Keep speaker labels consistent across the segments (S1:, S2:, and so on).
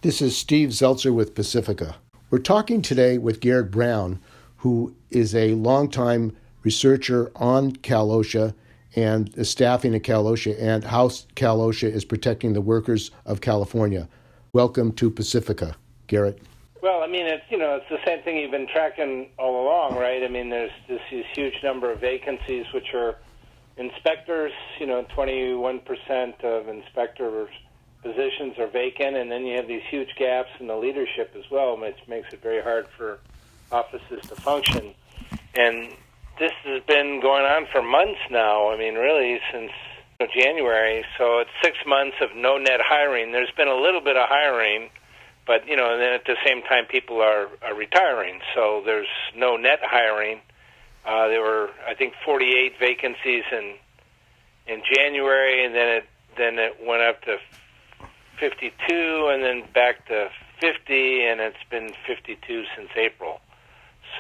S1: This is Steve Zeltzer with Pacifica. We're talking today with Garrett Brown, who is a longtime researcher on Cal-OSHA and the staffing at Cal-OSHA and how Cal-OSHA is protecting the workers of California. Welcome to Pacifica, Garrett.
S2: Well, it's the same thing you've been tracking all along, right? There's this huge number of vacancies, which are inspectors. 21% of inspectors positions are vacant, and then you have these huge gaps in the leadership as well, which makes it very hard for offices to function. And this has been going on for months now, really since January. So it's 6 months of no net hiring. There's been a little bit of hiring, but, and then at the same time people are retiring. So there's no net hiring. There were, I think, 48 vacancies in January, and then it went up to 52 and then back to 50, and it's been 52 since April.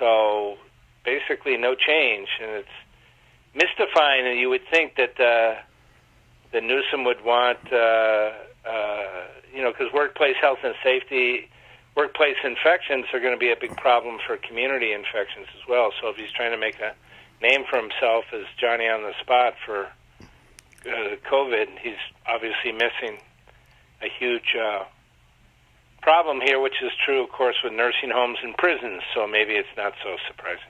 S2: So basically no change, and it's mystifying. And you would think that the Newsom would want, because workplace health and safety, workplace infections are going to be a big problem for community infections as well. So if he's trying to make a name for himself as Johnny on the spot for COVID, he's obviously missing a huge problem here, which is true, of course, with nursing homes and prisons, so maybe it's not so surprising.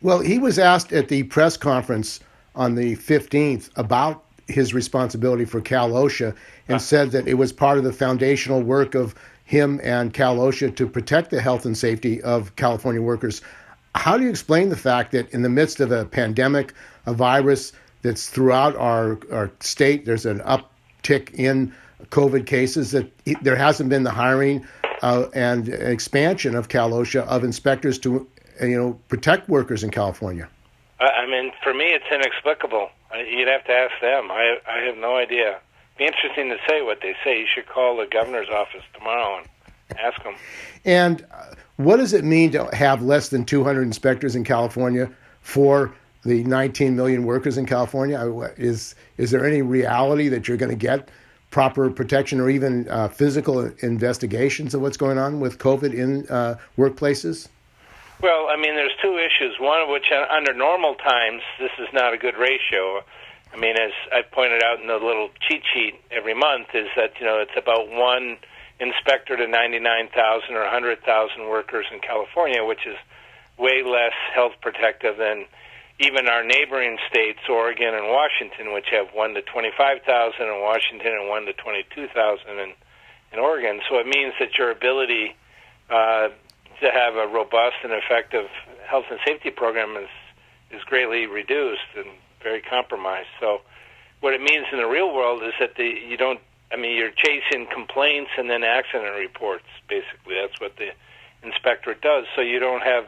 S1: Well, he was asked at the press conference on the 15th about his responsibility for Cal-OSHA and said that it was part of the foundational work of him and Cal-OSHA to protect the health and safety of California workers. How do you explain the fact that in the midst of a pandemic, a virus that's throughout our state, there's an uptick in COVID cases, that there hasn't been the hiring and expansion of Cal-OSHA of inspectors to, protect workers in California?
S2: For me, it's inexplicable. You'd have to ask them. I have no idea. It'd be interesting to say what they say. You should call the governor's office tomorrow and ask them.
S1: And what does it mean to have less than 200 inspectors in California for the 19 million workers in California? Is there any reality that you're going to get proper protection or even physical investigations of what's going on with COVID in workplaces?
S2: Well, there's two issues. One of which, under normal times, this is not a good ratio. As I pointed out in the little cheat sheet every month, is that, it's about one inspector to 99,000 or 100,000 workers in California, which is way less health protective than even our neighboring states, Oregon and Washington, which have 1 to 25,000 in Washington and 1 to 22,000 in Oregon. So it means that your ability to have a robust and effective health and safety program is greatly reduced and very compromised. So what it means in the real world is that you're chasing complaints and then accident reports, basically. That's what the inspectorate does. So you don't have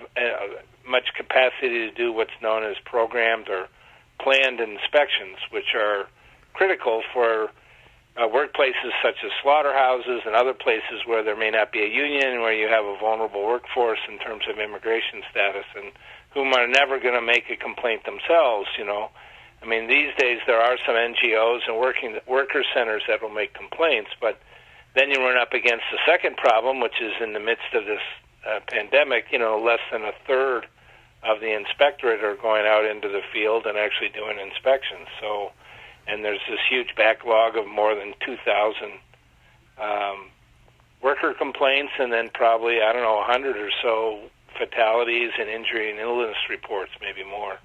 S2: much capacity to do what's known as programmed or planned inspections, which are critical for workplaces such as slaughterhouses and other places where there may not be a union, where you have a vulnerable workforce in terms of immigration status, and whom are never going to make a complaint themselves, These days there are some NGOs and worker centers that will make complaints, but then you run up against the second problem, which is in the midst of this pandemic, less than a third of the inspectorate are going out into the field and actually doing inspections. So, and there's this huge backlog of more than 2,000 worker complaints, and then probably, 100 or so fatalities and injury and illness reports, maybe more.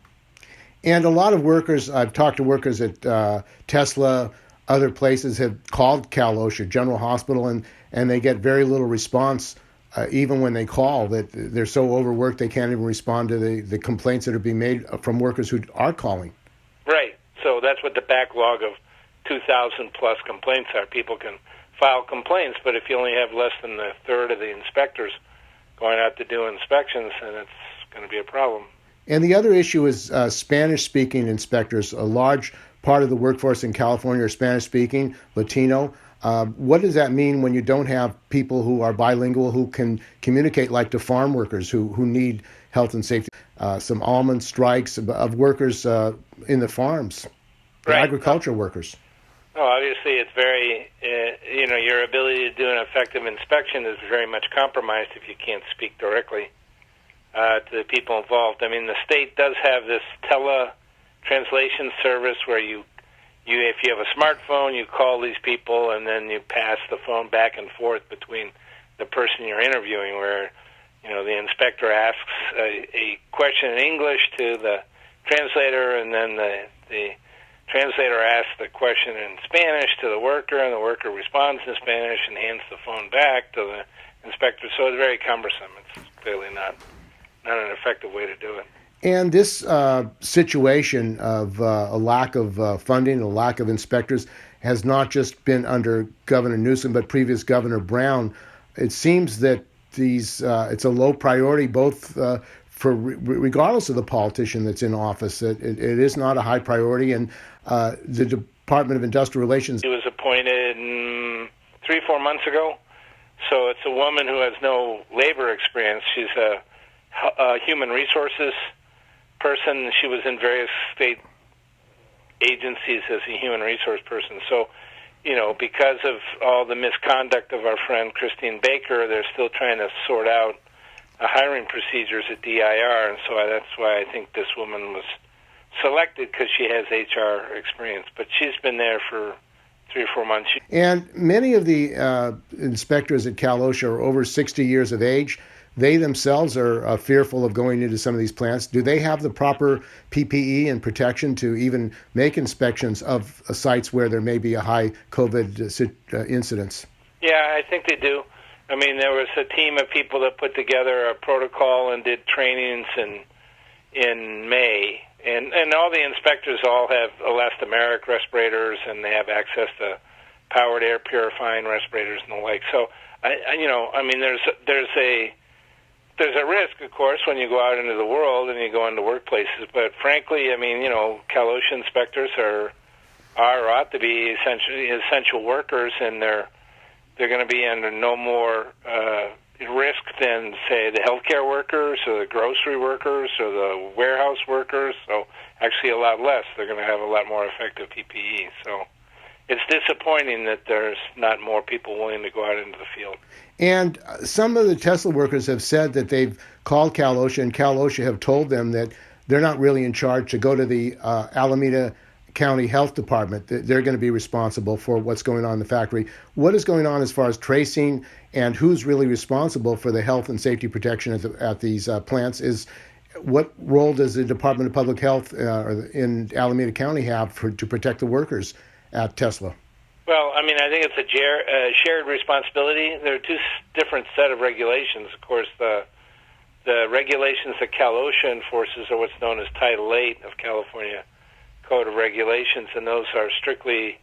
S1: And a lot of workers, I've talked to workers at Tesla, other places have called Cal-OSHA, General Hospital, and they get very little response, even when they call, that they're so overworked they can't even respond to the complaints that are being made from workers who are calling.
S2: Right. So that's what the backlog of 2,000 plus complaints are. People can file complaints, but if you only have less than a third of the inspectors going out to do inspections, then it's going to be a problem.
S1: And the other issue is Spanish-speaking inspectors. A large part of the workforce in California are Spanish-speaking, Latino. What does that mean when you don't have people who are bilingual who can communicate, like to farm workers who need health and safety? Some almond strikes of workers in the farms,
S2: right.
S1: Agricultural workers.
S2: No, obviously it's very, your ability to do an effective inspection is very much compromised if you can't speak directly to the people involved. I mean, the state does have this tele-translation service where you if you have a smartphone, you call these people and then you pass the phone back and forth between the person you're interviewing, where the inspector asks a question in English to the translator, and then the translator asks the question in Spanish to the worker, and the worker responds in Spanish and hands the phone back to the inspector. So it's very cumbersome. It's clearly not an effective way to do it.
S1: And this situation of a lack of funding, a lack of inspectors, has not just been under Governor Newsom, but previous Governor Brown. It seems that it's a low priority, both for regardless of the politician that's in office. It is not a high priority, and the Department of Industrial Relations.
S2: He was appointed 3-4 months ago, so it's a woman who has no labor experience. She's a human resources person. She was in various state agencies as a human resource person. So, because of all the misconduct of our friend Christine Baker, they're still trying to sort out hiring procedures at DIR, and so that's why I think this woman was selected, because she has HR experience. But she's been there for 3 or 4 months.
S1: And many of the inspectors at Cal-OSHA are over 60 years of age. They themselves are fearful of going into some of these plants. Do they have the proper PPE and protection to even make inspections of sites where there may be a high COVID incidence?
S2: Yeah, I think they do. I mean, there was a team of people that put together a protocol and did trainings in May. And all the inspectors all have elastomeric respirators, and they have access to powered air purifying respirators and the like. So, there's a risk, of course, when you go out into the world and you go into workplaces. But frankly, Cal-OSHA inspectors ought to be essential workers, and they're going to be under no more risk than, say, the healthcare workers or the grocery workers or the warehouse workers. So actually a lot less. They're going to have a lot more effective PPE. So it's disappointing that there's not more people willing to go out into the field.
S1: And some of the Tesla workers have said that they've called Cal-OSHA, and Cal-OSHA have told them that they're not really in charge to go to the Alameda County Health Department. They're going to be responsible for what's going on in the factory. What is going on as far as tracing, and who's really responsible for the health and safety protection at these plants? What role does the Department of Public Health in Alameda County have to protect the workers at Tesla?
S2: Well, I think it's a shared responsibility. There are two different set of regulations. Of course, the regulations that Cal-OSHA enforces are what's known as Title VIII of California Code of Regulations, and those are strictly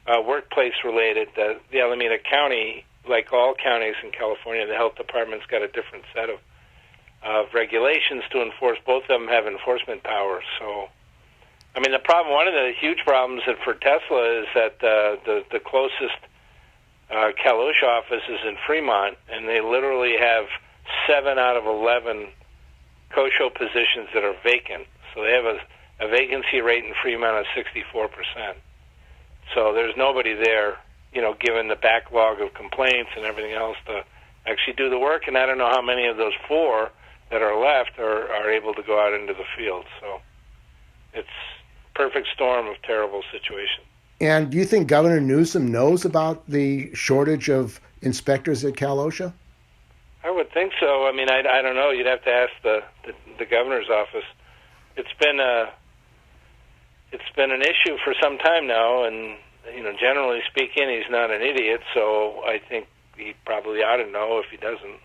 S2: workplace-related. The Alameda County, like all counties in California, the health department's got a different set of regulations to enforce. Both of them have enforcement powers. So, one of the huge problems for Tesla is that the closest Cal-OSHA office is in Fremont, and they literally have 7 out of 11 COSHO positions that are vacant. So they have a vacancy rate in Fremont of 64%. So there's nobody there, given the backlog of complaints and everything else, to actually do the work. And I don't know how many of those 4 that are left are able to go out into the field. So it's perfect storm of terrible situation.
S1: And do you think Governor Newsom knows about the shortage of inspectors at Cal-OSHA?
S2: I would think so. I don't know. You'd have to ask the governor's office. It's been an issue for some time now, and generally speaking, he's not an idiot. So I think he probably ought to know if he doesn't.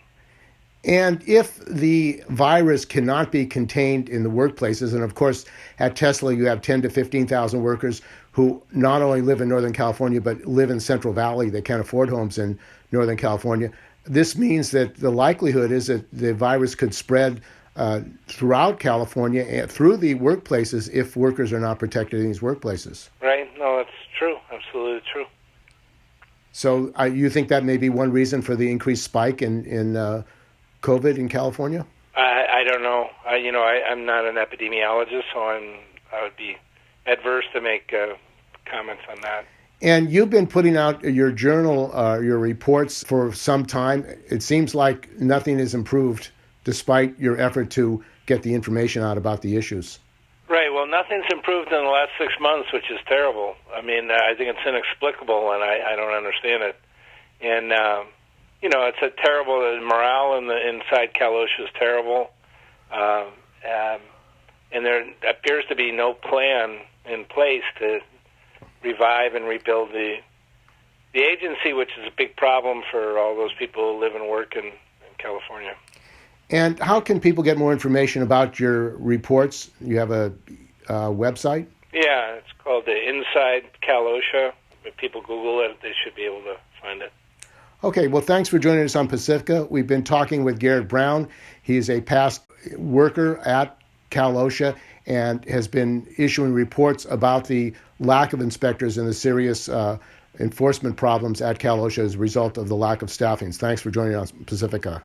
S1: And if the virus cannot be contained in the workplaces, and of course at Tesla you have 10 to 15,000 workers who not only live in Northern California but live in Central Valley, they can't afford homes in Northern California. This means that the likelihood is that the virus could spread throughout California and through the workplaces if workers are not protected in these workplaces.
S2: Right. No, that's true. Absolutely true.
S1: So you think that may be one reason for the increased spike in COVID in California?
S2: I don't know. I'm not an epidemiologist, so I would be adverse to make comments on that.
S1: And you've been putting out your journal, your reports for some time. It seems like nothing has improved despite your effort to get the information out about the issues.
S2: Right. Well, nothing's improved in the last 6 months, which is terrible. I mean, I think it's inexplicable, and I don't understand it. And, it's a terrible, the morale inside Cal-OSHA is terrible. And there appears to be no plan in place to revive and rebuild the agency, which is a big problem for all those people who live and work in California.
S1: And how can people get more information about your reports? You have a website?
S2: Yeah, it's called the Inside Cal-OSHA. If people Google it, they should be able to find it.
S1: Okay, well, thanks for joining us on Pacifica. We've been talking with Garrett Brown. He is a past worker at Cal-OSHA and has been issuing reports about the lack of inspectors and the serious enforcement problems at Cal-OSHA as a result of the lack of staffing. Thanks for joining us, Pacifica.